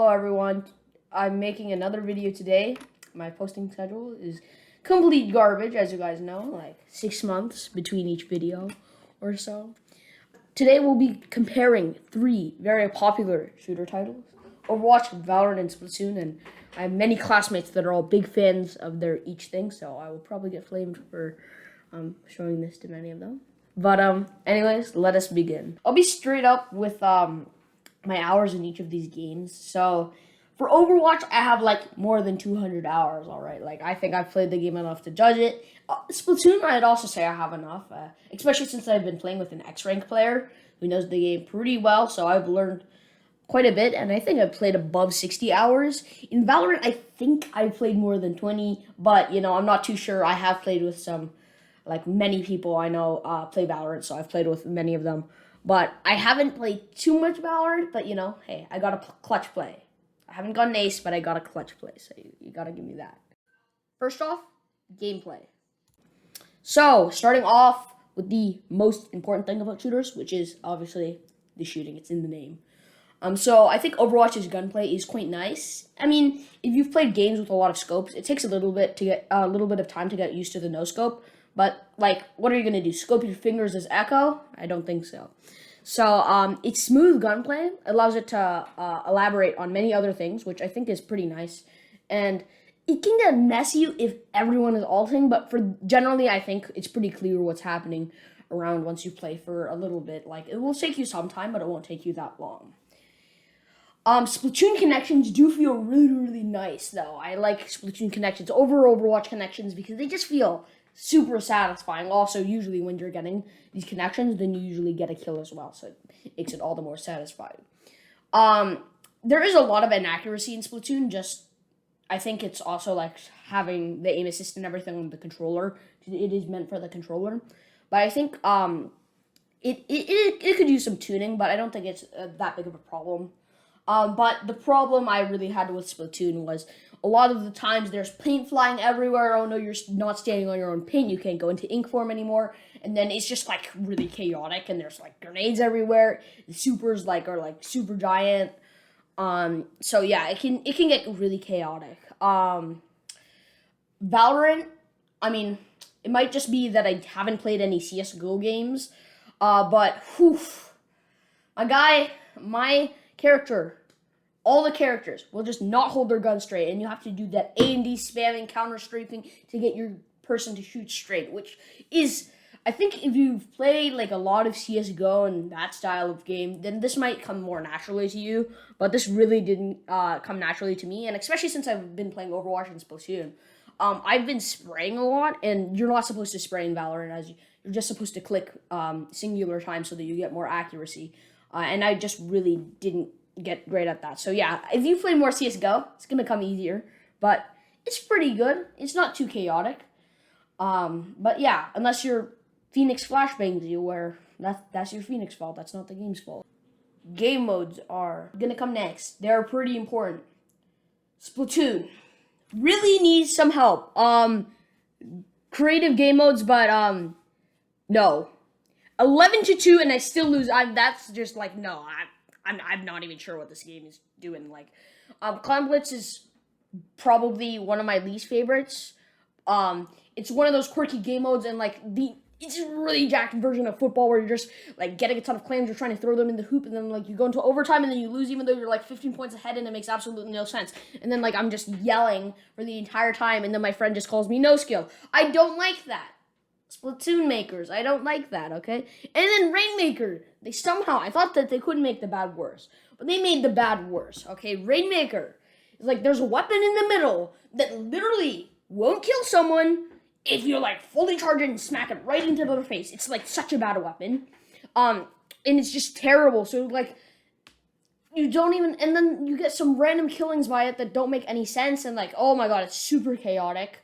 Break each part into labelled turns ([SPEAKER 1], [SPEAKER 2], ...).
[SPEAKER 1] Hello everyone, I'm making another video today. My posting schedule is complete garbage, as you guys know, like 6 months between each video or so. Today we'll be comparing 3 very popular shooter titles, Overwatch, Valorant, and Splatoon, and I have many classmates that are all big fans of their each thing, so I will probably get flamed for showing this to many of them. But anyways, let us begin. I'll be straight up with my hours in each of these games. So for Overwatch, I have like more than 200 hours, all right? Like, I think I've played the game enough to judge it. Splatoon, I'd also say I have enough, especially since I've been playing with an X-rank player who knows the game pretty well, so I've learned quite a bit, and I think I've played above 60 hours. In Valorant, I think I played more than 20, but, you know, I'm not too sure. I have played with some, like, many people I know play Valorant, so I've played with many of them. But I haven't played too much Valorant, but, you know, hey, I got a clutch play. I haven't got an ace, but I got a clutch play, so you gotta give me that. First off, gameplay. So, starting off with the most important thing about shooters, which is, obviously, the shooting. It's in the name. So I think Overwatch's gunplay is quite nice. I mean, if you've played games with a lot of scopes, it takes a little bit of time to get used to the no scope. But like, what are you gonna do? Scope your fingers as echo? I don't think so. So it's smooth gunplay. It allows it to elaborate on many other things, which I think is pretty nice. And it can get messy if everyone is ulting, but for generally, I think it's pretty clear what's happening around once you play for a little bit. Like, it will take you some time, but it won't take you that long. Splatoon connections do feel really, really nice, though. I like Splatoon connections over Overwatch connections because they just feel super satisfying. Also, usually when you're getting these connections, then you usually get a kill as well, so it makes it all the more satisfying. There is a lot of inaccuracy in Splatoon, I think it's also like having the aim assist and everything on the controller. It is meant for the controller. But I think it could use some tuning, but I don't think it's that big of a problem. But the problem I really had with Splatoon was a lot of the times there's paint flying everywhere. Oh no, you're not standing on your own paint. You can't go into ink form anymore. And then it's just like really chaotic, and there's like grenades everywhere. The supers are like super giant. So yeah, it can get really chaotic. Valorant, I mean, it might just be that I haven't played any CS:GO games. But whew, my character, all the characters will just not hold their gun straight, and you have to do that A&D spamming, counter strafing to get your person to shoot straight, which is, I think if you've played like a lot of CS:GO and that style of game, then this might come more naturally to you, but this really didn't come naturally to me, and especially since I've been playing Overwatch and Splatoon. I've been spraying a lot, and you're not supposed to spray in Valorant, as you're just supposed to click singular time so that you get more accuracy. And I just really didn't get great at that. So yeah, if you play more CSGO, it's going to come easier. But it's pretty good. It's not too chaotic. But yeah, unless your Phoenix flashbangs you, where that's your Phoenix fault. That's not the game's fault. Game modes are going to come next. They're pretty important. Splatoon really needs some help. Creative game modes, but no. 11-2, and I still lose. That's just like, no, I'm not even sure what this game is doing. Like, Clown Blitz is probably one of my least favorites. It's one of those quirky game modes, and like it's a really jacked version of football where you're just like getting a ton of clams, you're trying to throw them in the hoop, and then like you go into overtime and then you lose even though you're like 15 points ahead, and it makes absolutely no sense. And then like I'm just yelling for the entire time, and then my friend just calls me no skill. I don't like that. Splatoon makers, I don't like that, okay? And then Rainmaker, I thought that they couldn't make the bad worse, but they made the bad worse, okay? Rainmaker is like, there's a weapon in the middle that literally won't kill someone if you're like fully charged and smack it right into their face. It's like such a bad weapon. And it's just terrible. So like, you don't even, and then you get some random killings by it that don't make any sense, and like, oh my god, it's super chaotic.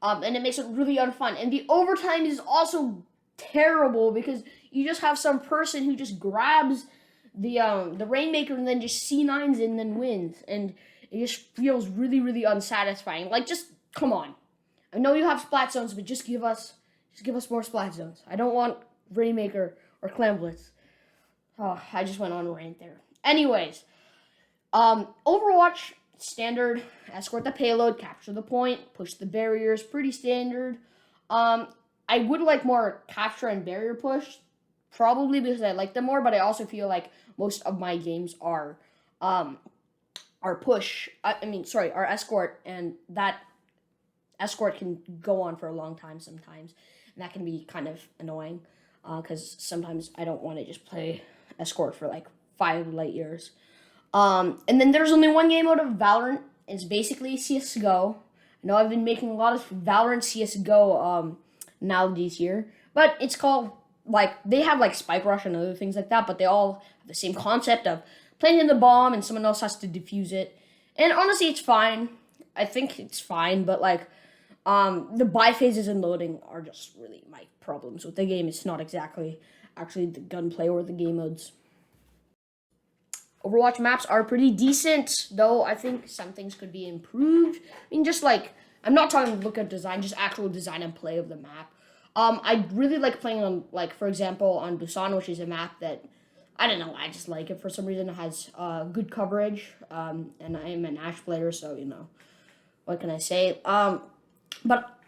[SPEAKER 1] And it makes it really unfun. And the overtime is also terrible because you just have some person who just grabs the Rainmaker and then just C9s and then wins. And it just feels really, really unsatisfying. Like, just, come on. I know you have splat zones, but just give us more splat zones. I don't want Rainmaker or Clam Blitz. Oh, I just went on a rant there. Anyways, Overwatch standard: escort the payload, capture the point, push the barriers. Pretty standard. Um, I would like more capture and barrier push, probably because I like them more. But I also feel like most of my games um, are push. I mean, sorry, are escort, and that escort can go on for a long time sometimes, and that can be kind of annoying because sometimes I don't want to just play escort for like 5 light years. And then there's only one game mode of Valorant. It's basically CS:GO. I know I've been making a lot of Valorant CS:GO analogies here, but it's called, like, they have like Spike Rush and other things like that, but they all have the same concept of planting the bomb and someone else has to defuse it. And honestly, it's fine. I think it's fine, but like the buy phases and loading are just really my problems with the game. It's not exactly actually the gunplay or the game modes. Overwatch maps are pretty decent, though I think some things could be improved. I mean, just like, I'm not talking look at design, just actual design and play of the map. I really like playing on, like, for example, on Busan, which is a map that, I don't know, I just like it for some reason. It has good coverage, and I am an Ash player, so, what can I say? But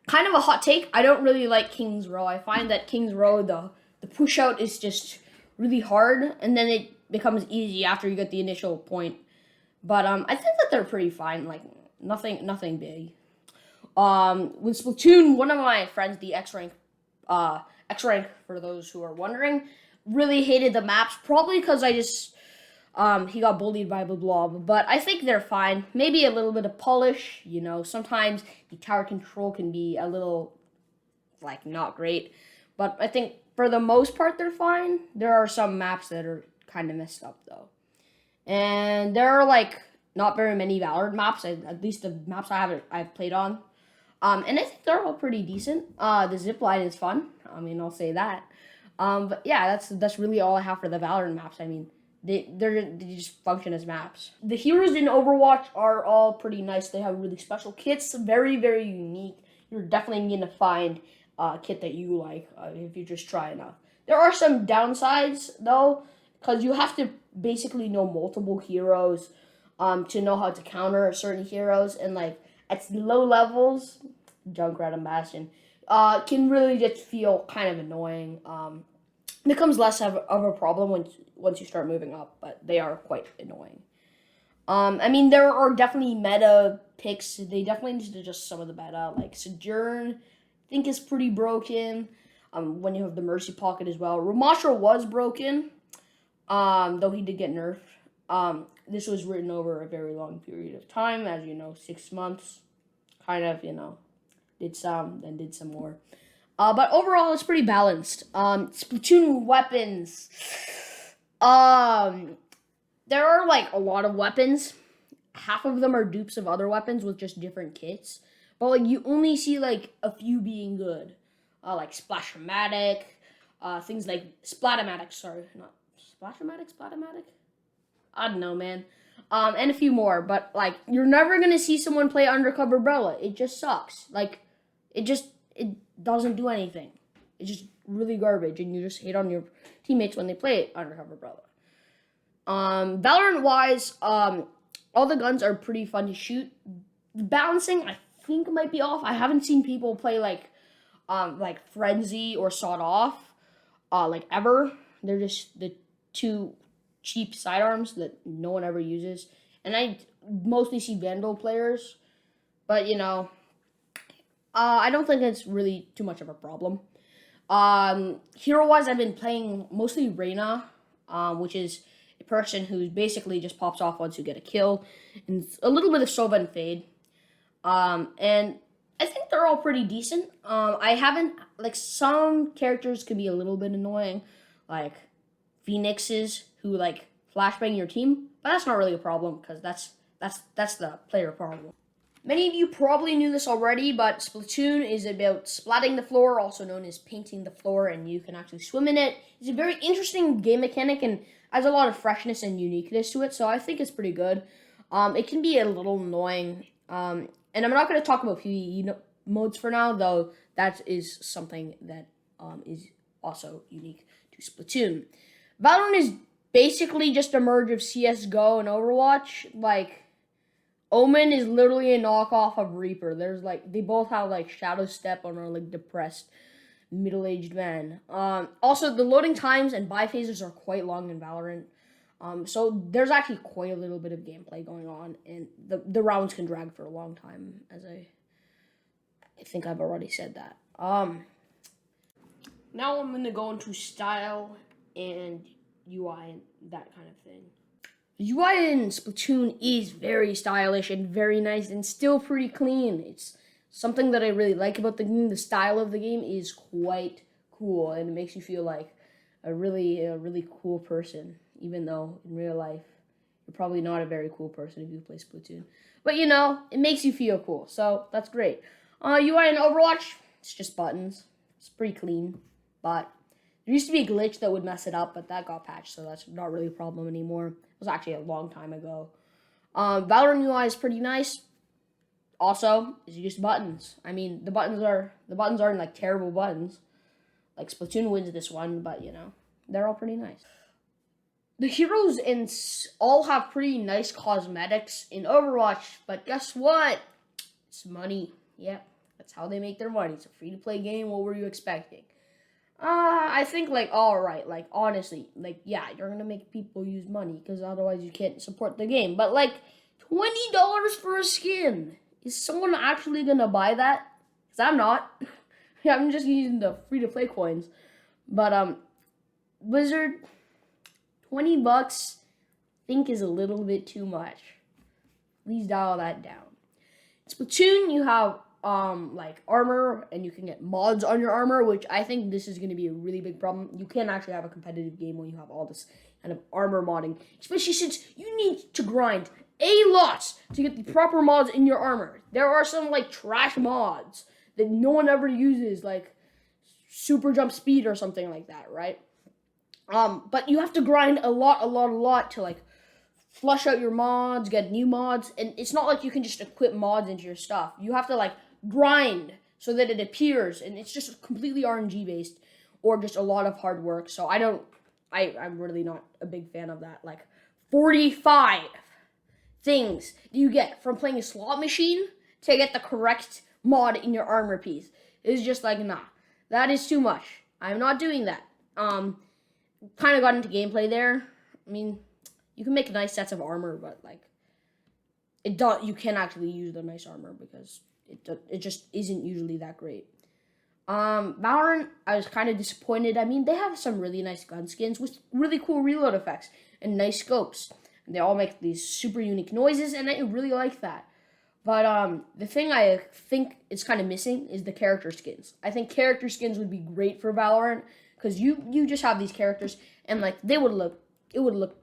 [SPEAKER 1] kind of a hot take, I don't really like King's Row. I find that King's Row, the push out is just really hard, and then it becomes easy after you get the initial point. But I think that they're pretty fine, like nothing big. With Splatoon, one of my friends, the X rank for those who are wondering, really hated the maps, probably because I just he got bullied by the blob, but I think they're fine. Maybe a little bit of polish, sometimes the tower control can be a little, like, not great, but I think for the most part they're fine. There are some maps that are kind of messed up though, and there are like not very many Valorant maps, at least the maps I've played on, and I think they're all pretty decent. The zip line is fun. I mean, I'll say that. But yeah, that's really all I have for the Valorant maps. I mean, they just function as maps. The heroes in Overwatch are all pretty nice. They have really special kits, very, very unique. You're definitely going to find a kit that you like if you just try enough. There are some downsides though, because you have to basically know multiple heroes to know how to counter certain heroes, and like at low levels, Junkrat and Bastion can really just feel kind of annoying. Becomes less of a problem once you start moving up, but they are quite annoying. I mean, there are definitely meta picks. They definitely need to adjust some of the meta. Like Sojourn, I think is pretty broken. When you have the Mercy Pocket as well. Ramastra was broken, though he did get nerfed. This was written over a very long period of time, as you know, 6 months. Kind of, did some, then did some more. But overall, it's pretty balanced. Splatoon weapons. There are like a lot of weapons. Half of them are dupes of other weapons with just different kits. But like you only see like a few being good. Like Splashmatic, things like Splatomatic, sorry, not Splatomatic? I don't know, man. And a few more, but like you're never gonna see someone play Undercover Umbrella. It just sucks. Like it doesn't do anything. It's just really garbage, and you just hate on your teammates when they play Undercover Umbrella. Valorant wise, all the guns are pretty fun to shoot. The balancing, I think, might be off. I haven't seen people play like Frenzy or Sawed Off, like ever. They're just the two cheap sidearms that no one ever uses, and I mostly see Vandal players, but I don't think it's really too much of a problem. Hero-wise, I've been playing mostly Reyna, which is a person who basically just pops off once you get a kill, and a little bit of Sova and Fade. And I think they're all pretty decent. I haven't, like, some characters can be a little bit annoying, like Phoenixes who, like, flashbang your team, but that's not really a problem, because that's the player problem. Many of you probably knew this already, but Splatoon is about splatting the floor, also known as painting the floor, and you can actually swim in it. It's a very interesting game mechanic and has a lot of freshness and uniqueness to it, so I think it's pretty good. It can be a little annoying, and I'm not going to talk about PvE modes for now, though that is something that is also unique to Splatoon. Valorant is basically just a merge of CS:GO and Overwatch. Like, Omen is literally a knockoff of Reaper. There's like they both have like Shadow Step on a like depressed middle-aged man. Also, the loading times and buy phases are quite long in Valorant. So there's actually quite a little bit of gameplay going on, and the rounds can drag for a long time, as I think I've already said that. Now I'm gonna go into style and UI and that kind of thing. The UI in Splatoon is very stylish and very nice and still pretty clean. It's something that I really like about the game. The style of the game is quite cool, and it makes you feel like a really cool person, even though in real life you're probably not a very cool person if you play Splatoon. But you know, it makes you feel cool, so that's great. UI in Overwatch, it's just buttons. It's pretty clean, but there used to be a glitch that would mess it up, but that got patched, so that's not really a problem anymore. It was actually a long time ago. Valorant UI is pretty nice. Also, it's just buttons. I mean, the buttons aren't like terrible buttons. Like Splatoon wins this one, but you know, they're all pretty nice. The heroes all have pretty nice cosmetics in Overwatch, but guess what? It's money. Yep, that's how they make their money. It's a free-to-play game. What were you expecting? I think like alright, like honestly, like yeah, you're gonna make people use money because otherwise you can't support the game. But like $20 for a skin. Is someone actually gonna buy that? Because I'm not. Yeah, I'm just using the free-to-play coins. But Blizzard, $20 I think is a little bit too much. Please dial that down. In Splatoon, you have like armor, and you can get mods on your armor, which I think this is going to be a really big problem. You can't actually have a competitive game when you have all this kind of armor modding, especially since you need to grind a lot to get the proper mods in your armor. There are some like trash mods that no one ever uses, like super jump speed or something like that, right? But you have to grind a lot to like flush out your mods, get new mods, and it's not like you can just equip mods into your stuff. You have to like grind so that it appears, and it's just completely RNG based or just a lot of hard work. So I'm really not a big fan of that. Like 45 things you get from playing a slot machine to get the correct mod in your armor piece is just like, nah, that is too much. I'm not doing that. Kind of got into gameplay there. I mean, you can make nice sets of armor, but like you can't actually use the nice armor because it just isn't usually that great. Valorant, I was kind of disappointed. I mean, they have some really nice gun skins with really cool reload effects and nice scopes. And they all make these super unique noises, and I really like that. But the thing I think is kind of missing is the character skins. I think character skins would be great for Valorant because you just have these characters, and like it would look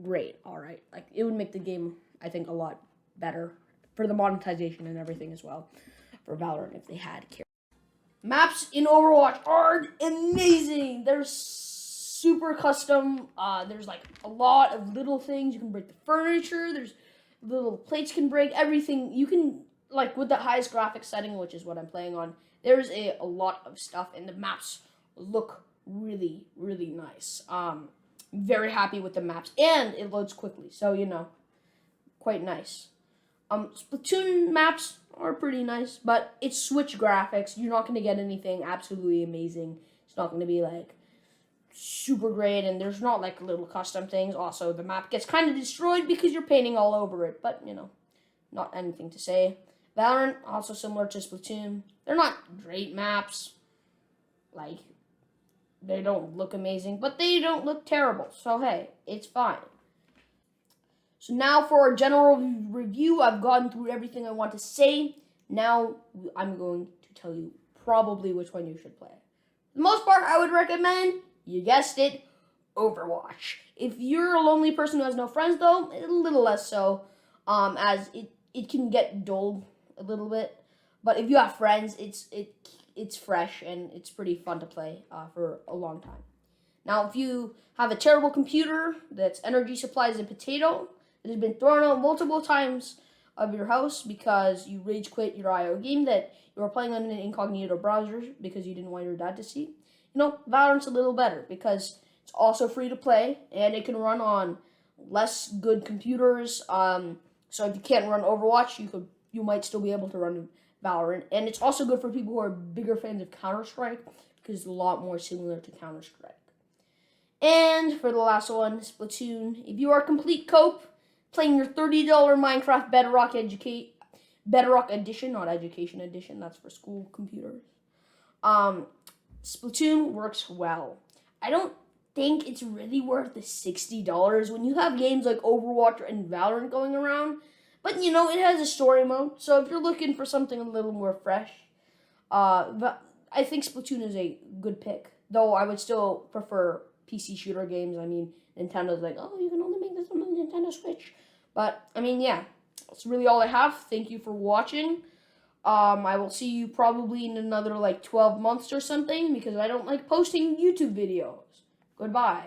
[SPEAKER 1] great. All right, like it would make the game, I think, a lot better for the monetization and everything as well for Valorant if they had characters. Maps in Overwatch are amazing. They're super custom. There's like a lot of little things. You can break the furniture. There's little plates can break. Everything. You can, like with the highest graphics setting, which is what I'm playing on, there's a lot of stuff, and the maps look really nice. Very happy with the maps, and it loads quickly. So, you know, quite nice. Splatoon maps are pretty nice, but it's Switch graphics. You're not going to get anything absolutely amazing. It's not going to be like super great, and there's not like little custom things. Also, the map gets kind of destroyed because you're painting all over it, but you know, not anything to say. Valorant, also similar to Splatoon. They're not great maps. Like, they don't look amazing, but they don't look terrible. So hey, it's fine. So now for a general review, I've gone through everything I want to say. Now I'm going to tell you probably which one you should play. For the most part, I would recommend, you guessed it, Overwatch. If you're a lonely person who has no friends, though, a little less so, as it can get dull a little bit. But if you have friends, it's fresh and it's pretty fun to play for a long time. Now, if you have a terrible computer that's energy supplies a potato, it has been thrown out multiple times of your house because you rage quit your IO game that you were playing on an incognito browser because you didn't want your dad to see. You know, Valorant's a little better because it's It's also free to play, and it can run on less good computers. So if you can't run Overwatch, you might still be able to run Valorant. And it's also good for people who are bigger fans of Counter-Strike because it's a lot more similar to Counter-Strike. And for the last one, Splatoon. If you are a complete cope, playing your $30 Minecraft Bedrock Edition, not Education Edition, that's for school computers. Splatoon works well. I don't think it's really worth the $60 when you have games like Overwatch and Valorant going around. But it has a story mode, so if you're looking for something a little more fresh, I think Splatoon is a good pick. Though I would still prefer PC shooter games. I mean, Nintendo's like, oh, you can only make this on the Nintendo Switch. But, I mean, yeah, that's really all I have. Thank you for watching. I will see you probably in another, 12 months or something, because I don't like posting YouTube videos. Goodbye.